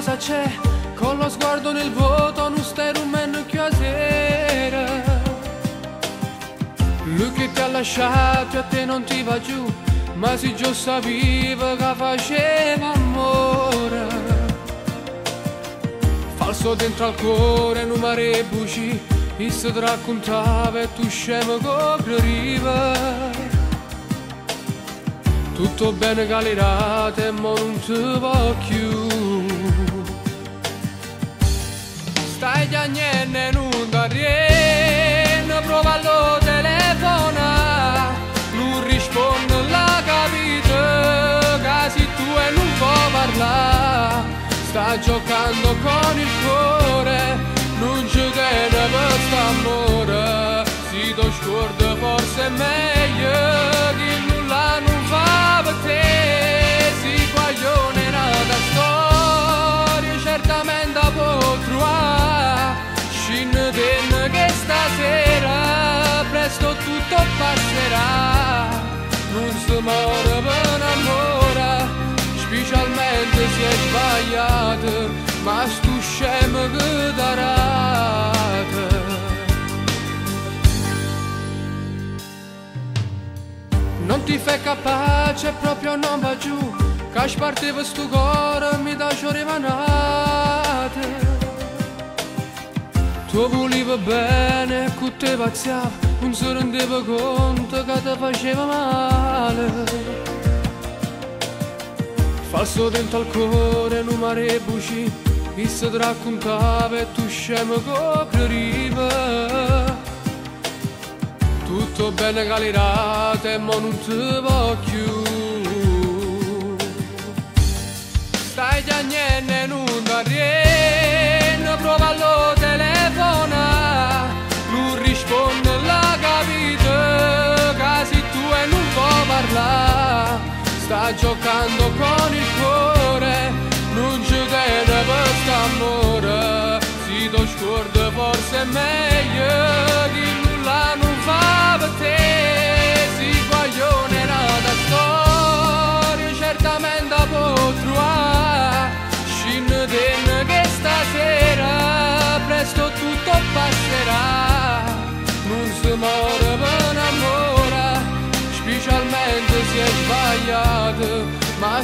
cosa c'è, con lo sguardo nel vuoto, non stai rumendo più a sera. Lui che ti ha lasciato a te non ti va giù, ma si già sapeva che faceva amore. Falso dentro al cuore, non mare buci, e se ti raccontava e tu scemo copriva. Tutto bene calerato e mo non ti va più. Stai piagnendo e non da riene, prova allo telefona, non risponde la capita, che se tu e non può parlare. Sta giocando con il cuore, non ci tiene per st'amore. Si ti scorda forse è meglio che nulla non fa per te. Si guaglione nata storia, certamente può trovare. Scendete che stasera presto tutto passerà. Non si muore per amore, specialmente se è sbagliato, ma stu scemo che darate. Non ti fai capace, proprio non va giù, che spartiva sto cuore mi da rimanate. Tu volevi bene, che te pazziava, non si rendeva conto che ti faceva male. Falso dentro al cuore, non mare buci, e se ti raccontava e tu scemo copriva. Tutto bene calerato e mo non ti va più. Stai piagnendo e non da riene, prova allo telefona, non risponde la capita, che se tu e non può parlare. Sta giocando con il cuore, non ci tiene per st'amore. Si ti scorda forse è meglio che nulla non fa per te. Si guaglione nata storia, certamente può trovare. Scendete che stasera presto tutto passerà. Non si muore per amore, specialmente se è sbagliato, ma